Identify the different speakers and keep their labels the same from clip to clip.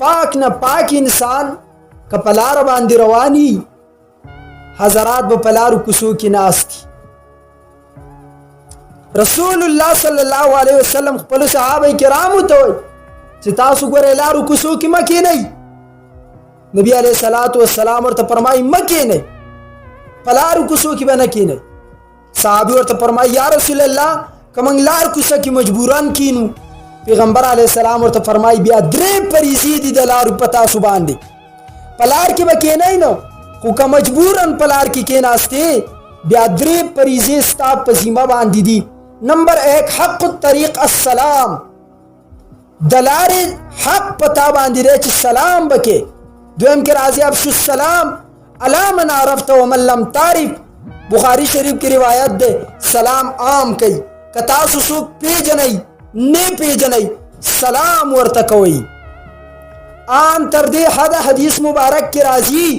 Speaker 1: پاک نه پاک انسان که په لاره باندې رواني حضرات به په لارو کوڅو کې ناست دي. رسول الله صلی الله علیه وسلم خپلو صحابه کرامو ته وایي چې تاسو ګورئ لارو کوڅو کې مه کښېنئ. نبی علیه الصلاة والسلام ورته فرمایي مه کښېنئ، په لارو کوڅو کې به نه کښېنئ. صحابي ورته فرمایي یا رسول الله که موږ لار کوڅه کې مجبوران کښېنو. پیغمبر علیه السلام ورته فرمایي بیا 3 فریضې دي د لارو په تاسو باندې، په لار کې به کښېنئ نو، خو که مجبورن په لار کې کښېناستې بیا 3 فریضې ستا په ذمه باندې دي. نمبر 1 حق الطریق السلام، د لارې حق په تا باندې دی چې سلام به کې. دویم کې راځي افشو السلام علی من عرفت ومن لم تعرف. بخاری شریف کی روایت ده سلام عام کوي، که تاسو څوک پیژنئ نه پیژنئ سلام ورته کوئ. ان تر دې حد حدیث مبارک کې راځي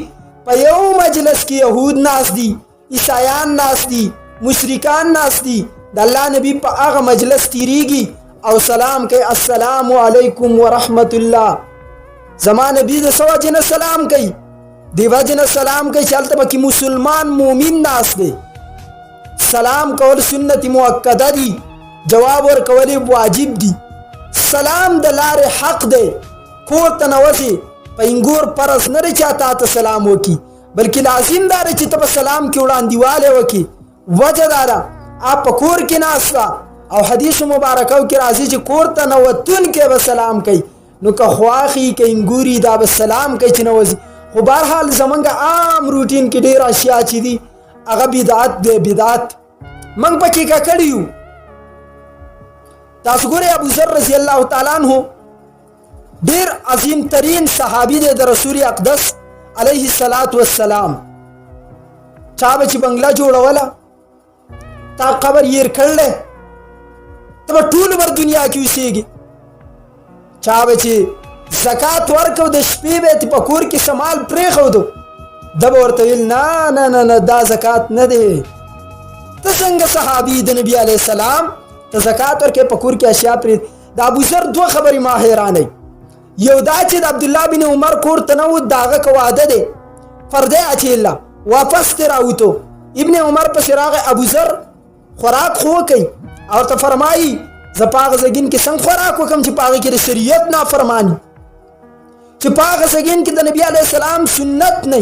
Speaker 1: په یو مجلس کې یهود ناست دي، عیسایان ناست دي، مشرکان ناست دي، د الله نبی په هغه مجلس تیریږي او سلام کوي السلام علیکم ورحمت الله. زما نبی د سو جن سلام کوي، دیو جن سلام کوي چې هلته پکې مسلمان مومن ناست دی. سلام کول سنت مؤکده دي، جواب ورکول واجب دي. سلام د لارې حق دی. کور ته نوځې په انګور پرس نه دی چې تا ته سلام وکړي، بلکې لازم دا دی چې ته په سلام کې وړاندیوالی وکړي. وجه دا ده آپ په کور کې ناسته او حدیث مبارکو کې راځي چې کور ته نوتونکی به سلام کوي. نو که خواخي که انګوري دا به سلام کوي چې نوځي. خو بهرحال زمونږ عام روټین کې ډېر اشیا چې دي هغه بدعت دی. بدعت موږ پکې ککړ یو. تاسو ګورئ ابوذر رضی الله تعالی عنہ ډېر عظیم ترین صحابي دی د رسول اقدس علیه الصلاة والسلام. چا به چې بنګله جوړوله تا قبر یې کړلی ته به ټول بر دنیا کې اوسېږي. چا به چې زکات ورکو د شپې به یې په کور کې سمال پرېښودو ده به ورته ویل نه نه نه نه دا زکات نه دی. ته څنګه صحابي د نبي علیه السلام ته زکات ورکې په کور کې اشیا پرې. د ابوذر 2 خبرې ما حیرانوي. یو دا چې د عبدالله بن عمر کور ته نه و د هغه که واده دی پردی اچېله واپس ترې راوتو. ابن عمر پسې راغی ابوذر خوراک خو وکئ او ورته فرمایي زه په هغه زګین کې څنګه خوراک وکړم چې په هغې کې د شریعت نافرماني، چې په هغه زګین کې د نبي علیه السلام سنت نه.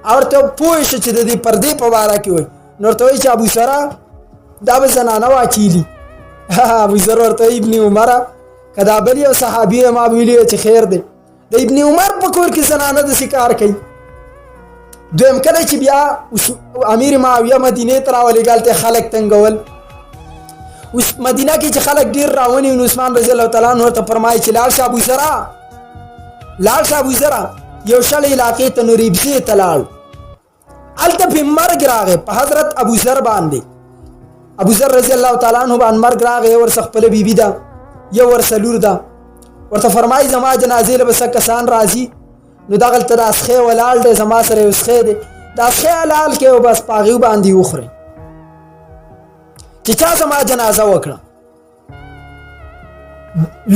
Speaker 1: او ورته پوه شه چې د دې پردې په باره کې وایي. نو ورته وایي چې ابوسره دا به زنانه واچېلي. ابوذر ورته وایي ابن عمره که دا بل یو صحابي ما به ویلي چې خیر دی. د ابن عمر په کور کې زنانه داسې کار کوي. دویم کله چې بیا امیر معاویه مدینې ته راولېږه هلته خلک تنګول. اوس مدینه کې چې خلک ډېر راونی نو عثمان رضی الله تعالی عنه ورته فرمایي چې لاړ شه ابوذره، لاړ شه ابوذره یو شل علاقې ته نوریبزې ته لاړ. هلته پې مرګ راغی په حضرت ابوذر باندې. ابوذر رضی الله تعالی عنه باندې مرګ راغی. یو ورڅه خپله بیبي ده، یو ورڅه لور ده. ورته فرمایي زما جنازې له به څه کسان راځي. نو دغلته د اسخې ولاړ دی، زما سره یو اسخې دی، د اسخې حلال کې او بس په هغې باندې وخورئ چې چا زما جنازه وکړه.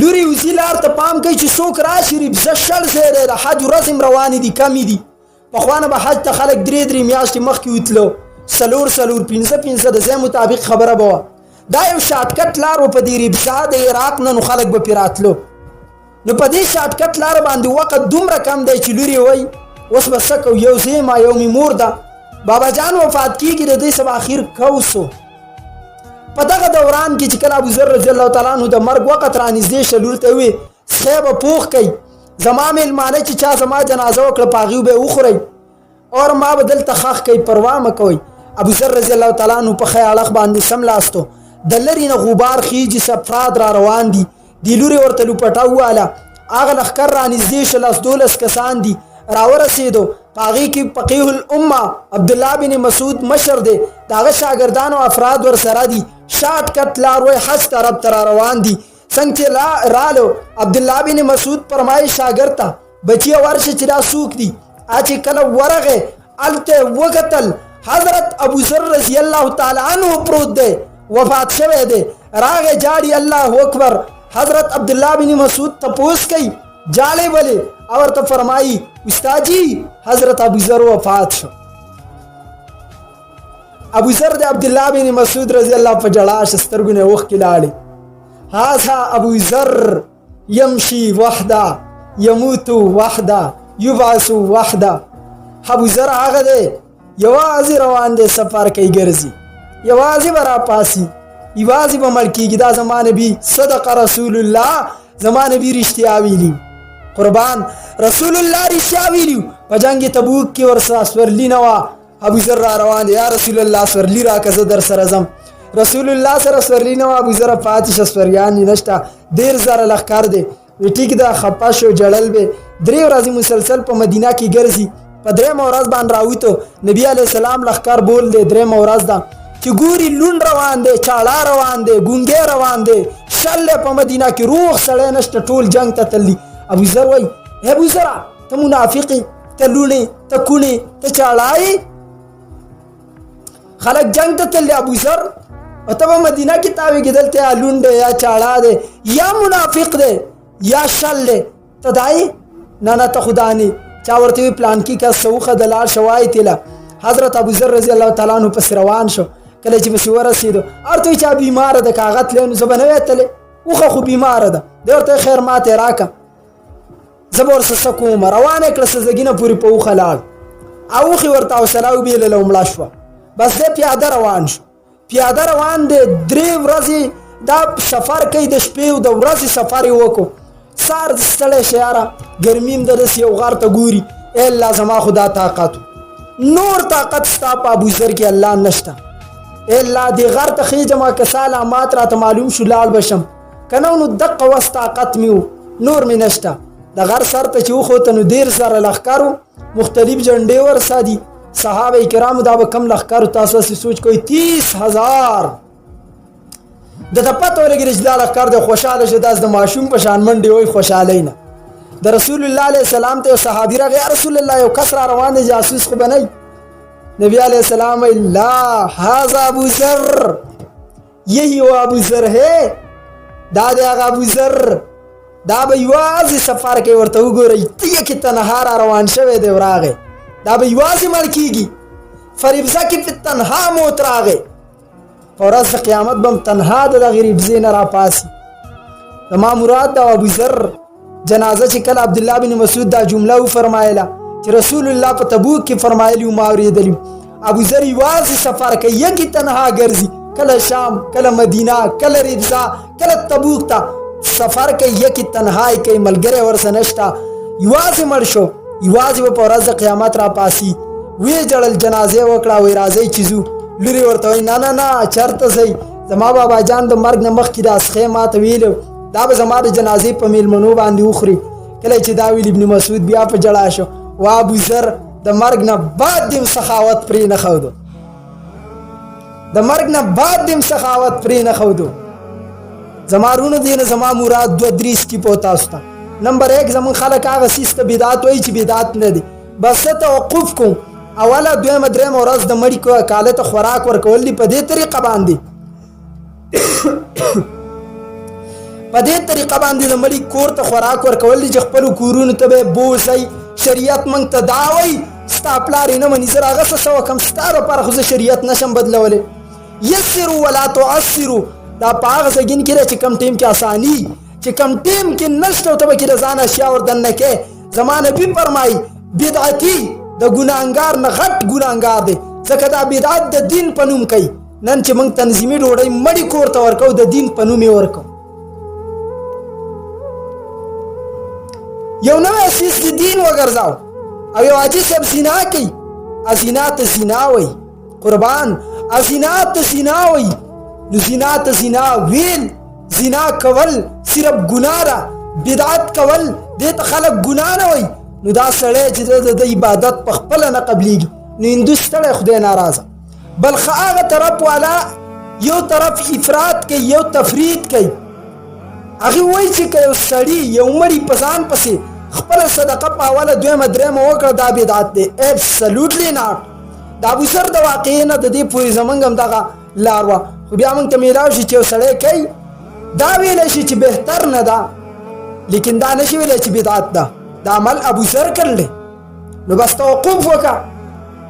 Speaker 1: لورې وزي لار ته پام کوي چې څوک راشي. ربزه شل ځای دی، د حج ورځې هم روانې دي کمې دي. پخوا نه به حج ته خلک 3 میاشتې مخکې وتلو، 4 5 د ځای مطابق خبره به وه. دا یو شارټکټ لار و په دې ربزه د عراق نه، نو خلک به پرې راتلو. نو په دې شارټکټ لار باندې وخت دومره کم دی چې لورې وایي اوس به څه کوو، یو ځای ما یو مې مور ده بابا جان وفات کېږي، د دې سبا اخر کوسو. په دغه دوران کې چې کله ابوذر رضی الله تعالی عنه د مرګ وخت رانږدې شه لور ته یې وویل سخی به پوخ کوي، زما میلمانه چې چا زما جنازه وکړه په هغې به یې وخورئ اور ما به دلته ښخ کوئ، پروا مه کوئ. ابوذر رضی الله تعالی عنه په ښی اړخ باندې سملاستو. د لرې نه غبار خیجي افراد را روان دي. دی لورې ورته لوپټه وواله. هغه لښکر رانږدې شه 10-12 کسان دي راورسېدو. په هغې کې فقیه الامه عبدالله بن مسعود مشر دی، د هغه شاګردان او افراد ورسره دي. شارټکټ لار وایي حج طرف ته را روان دي. څنګه چې رالو عبدالله بن مسعود فرمایي شاګرد ته بچیه ورشه چې دا څوک دي. چې کله ورغې هلته وکتل حضرت ابوذر رضی الله تعالی عنه پروت دی، وفات شوی دی. راغې جاړي الله اکبر. حضرت عبدالله بن مسعود تپوس کوي جالے بلے اور تو فرمائی استاد جی حضرت ابو ذر وفات شو. ابو ذر د عبدالله بن مسعود رضی الله په جړا شسترګونه وخت لاړې. هذا ابو ذر يمشي وحده يموت وحده يبعث وحده. ابو ذر هغه دی یوازې روان دی سفر کوي ګرځي یوازې به راپاسي یوازې به مړ کېږي. دا زما نبي صدق رسول الله زما نبي رښتیا ویلي قربان رسول الله رښتیا ویلي. په جنګ تبوک کې ورسره سورلي نه وه. ابو ذر را روان دی یا رسول الله سورلي راکړه زه در سره ځم. رسول الله سره سورلي نه وه. ابو ذر پاتې شه سوریان یې نشته 1,000 لښکر دی. وی ټیک ده خپه شو جړل به 3 ورځې مسلسل په مدینه کې ګرځي. په 3 ورځ باندې راوته نبی علیه السلام لښکر بول دی 3 ورځ ده چې ګوري لوند روان دی چاړه روان دی ګونګې روان دی شل په مدینه کې روغ سړی نشته ټول جنگ ته تللی. ابو ذر وای ابو ذر ته منافقي ته لونې ته کونې ته چاړه خلک جنگ ته تللی. ابو ذر او ته په مدینه کې تاوې کېدل ته لوند دی یا چاړه دی یا منافق دی یا شل دی ته دای نه ته خدا نه چا ورته پلان کې کا سوخه دلال شوای تله. حضرت ابو ذر رضی الله تعالی عنہ پس روان شو. کله چې بس ورسېدو ارته چا بیمار ده کاغت لینو زبنه وتله وخه خو بیمار ده درته خیر ماته راکا زبر سکوم روانه کړه زګینه پوری په وخه لاړ او خو ورته وسلاو بیل له مړ شو. بس دې پیاده روان شو. پیاده روان دي 3 ورځې دا سفر کوي د شپې او د ورځې سفر وکړو. سار ستړی شیاره ګرمیم د رس یو غار ته ګوري الا زما خدا طاقت نور طاقت ستا په ابو ذر کې الله نشته الا دی غار ته خېجما کساله مات را ته معلوم شو لال بشم کنه نو دقه واس طاقت میو نور می نشته. د غار سر ته چې خو ته نو 1,000 لښکرو مختلف جنډې ور سادي صحابه کرام دا به کم لښکرو تاسو سوچ کوئ 30,000 د پته ولګی چې دا لښکر د خوشاله شه داس د ماشوم په شان منډي وای خوشاله نه. د رسول الله علیه السلام ته صحابي راغی یا رسول الله یو کس را روان دی جاسوس خو بنئ. نبی علیہ السلام لا هذا ابو ذر یہی وہ ابو ذر ہے دا د ابو ذر دا به یوازې سفر کوي ورته وګورئ ته کې تنها را روان شوی دی راغی دا به یوازې مړ کېږي فریبزه کې په تنها موت راغی ورځ قیامت بم تنها د غریب زین را پاسي. زما مراد دا ابو ذر جنازه چې کله عبد الله بن مسعود دا جمله فرمایله چې رسول الله په تبوک کې فرمایلی ما اوریدلی ابو ذر یوازې سفر کوي یکی تنها ګرځي کله شام کله مدینه کله ربزا کله تبوک ته سفر کوي یکی تنهایی کوي ملګری ورسره نشته یوازې مړ شو یوازې په ورځ قیامت را پاسي. وی جړل جنازه وکړه وی راځي چیزو لوري ورته نه نه نه چرته زی زما بابا جان د مرګ نه مخکې د اسخه ماته ویلو دا به زما د جنازې په میلمنو باندې وخوري. کله چې دا ویل ابن مسعود بیا په جړا شو و ابو ذر د مرګ نه بعد دیم سخاوت پرې نه خودو د مرګ نه بعد دیم سخاوت پرې نه خودو. زمارونه دین زما مراد 2-3 کی پوتا استا. نمبر 1 زمون خلک هغه سیست بدعت وای چې بدعت نه دي بس توقف کوم اوله دویمه درېمه ورځ د مړي کو کاله ته خوراک ورکول دي په دې طریقه باندې په دې طریقه باندې د مړي کور ته خوراک ورکول دي چې خپل کورونو ته به بوسي. شریعت مونږ ته داوي ستا پلار نه مني زه هغه څه سو کم ستاره پر خو شریعت نشم بدلولې. یسروا ولا تعسروا دا پاغه سګین کړي چې کم ټیم کې اساني چې کم ټیم کې نشته ته به کې ځان اشیا وردن کې زمانه به فرمای بدعتي د ګناګار نه غټ ګناګار دی ځکه دا بدعت د دین په نوم کوي. نن چې موږ تنظیمي ډوډۍ مړی کور ته ورکو د دین په نوم ورکو یو نوې اساس د دین وګرځاو او یو عجیب سب زنا کوي ازینات زنا وای قربان ازینات زنا وای نو زینات زنا ویل زنا کول صرف ګناه را بدعت کول دې ته خلک ګناه نه وای نو دا سړی چې د عبادت په خپل نه قبليږي نو هندوستړی خدای ناراضه بل هغه طرف والا یو طرف افراط کوي یو تفرید کوي هغه وایي چې یو سړی یو مړی په ځان پسې خپل صدقه په حواله دویمه درېمه وکړه دا بدعت دی ابسولوټلی ناټ. د ابو ذر د واقعې نه د دې پورې زمونږ هم دغه لار وه خو بیا موږ ته میلاو شي چې یو سړی کوي دا ویلی شي چې بهتر نه ده لیکن دا نشي ویلی چې بدعت ده، دا عمل ابو ذر کړلی. نو بس توقف وکړه.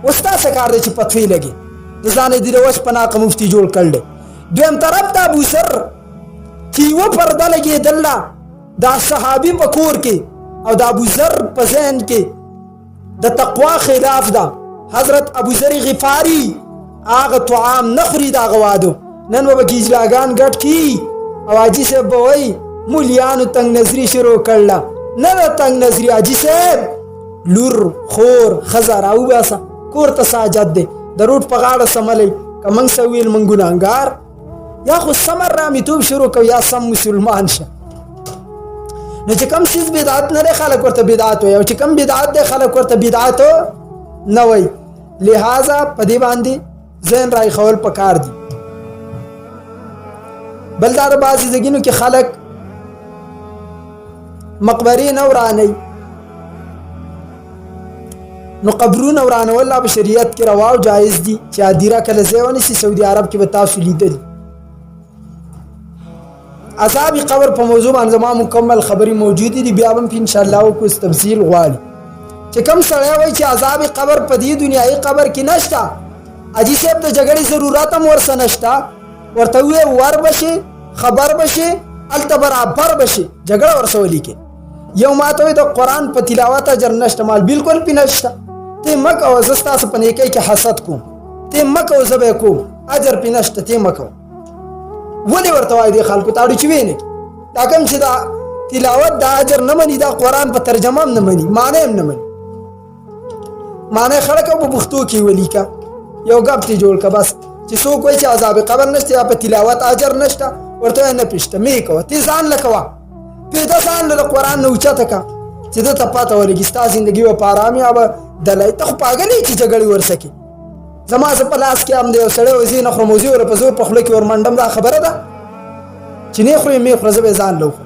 Speaker 1: اوس تاسو کار دی چې فتوی لګي د ځان یې د اوس په ناقه مفتي جوړ کړلی. دویم طرف ته ابو ذر چې یوه پرده لګېدله دا صحابي په کور کې او د ابو ذر په ذهن کې د تقوا خلاف ده. حضرت ابو ذر غفاري هغه طعام نه خوري د هغه وادو. نن به پکې اجلاګان ګډ کي او حاجي صاحب به وایي مولیانو تنګ نظري شروع کړله. نه ده تنګ نظري، حاجي صاحب لور خور ښځه راوباسه کور ته ساجد دی د روډ په غاړه سملی که موږ څه ویل موږ ګناهګار یا خو سمر رامیتوب شروع کو یا سم مسلمان شه. نو چې کوم څیز بدعت نه دی خلک ورته بدعت وایي او چې کوم بدعت دی خلک ورته بدعت نه وایي. لہذا په دې باندې ذهن راایښول پکار دي. بل دا د بعضې ځایونو کې خلک مقبرې نه ورانوي. نو قبرونه ورانول لا په شریعت کې روا او جایز دي چې هدیره کله ځای ونیسي. سعودي عرب کې به تاسو لیدلي. عذاب قبر په موضوع باندې زما مکمل خبرې موجودې دي، بیا به هم انشاءالله وکړو تفصیل غواړي. چې کوم سړی وایي چې عذاب قبر په دې دنیایي قبر کې نشته، حاجي صاحب د جګړې ضرورت هم ورسه نشته، ورته ووایې ور بشي خبر بشي هلته برابر بشي، جګړه ورسه ولیکې. یو ماته وایي د قرآن په تلاوت اجر نشته، مال بالکل پې نشته. ته مه کوه زه ستاسو په نیکۍ کې حسد کوم، ته مه کوه زه به یې کوم، اجر پې نشته ته مه کوه. ولې ورته وایي دې خلکو ته اړو چې وینې دا کوم چې دا تلاوت دا اجر نه مني، دا قرآن په ترجمه هم نه مني، معنی هم نه مني. معنی خلک په پښتو کې ولیکه یو ګپ ته جوړ که بس چې څوک وایي چې عذاب قبر نشته یا په تلاوت اجر نشته ورته وایي نه پېشته مې کوه، ته ځان له کوه پیدا ځان له قرآن نه اوچته که چې ده ته پته ولګي ستا زندګي به په ارامي او به دلی. ته خو پاګل یې چې جګړې ورسه کړي. زما زه په لاس کې هم دی یو سړی وایي زه نه خورم او زه ور په زور په خوله کې ور منډم، دا خبره ده چې نه خورې مې خوره زه به یې ځان له وخورم.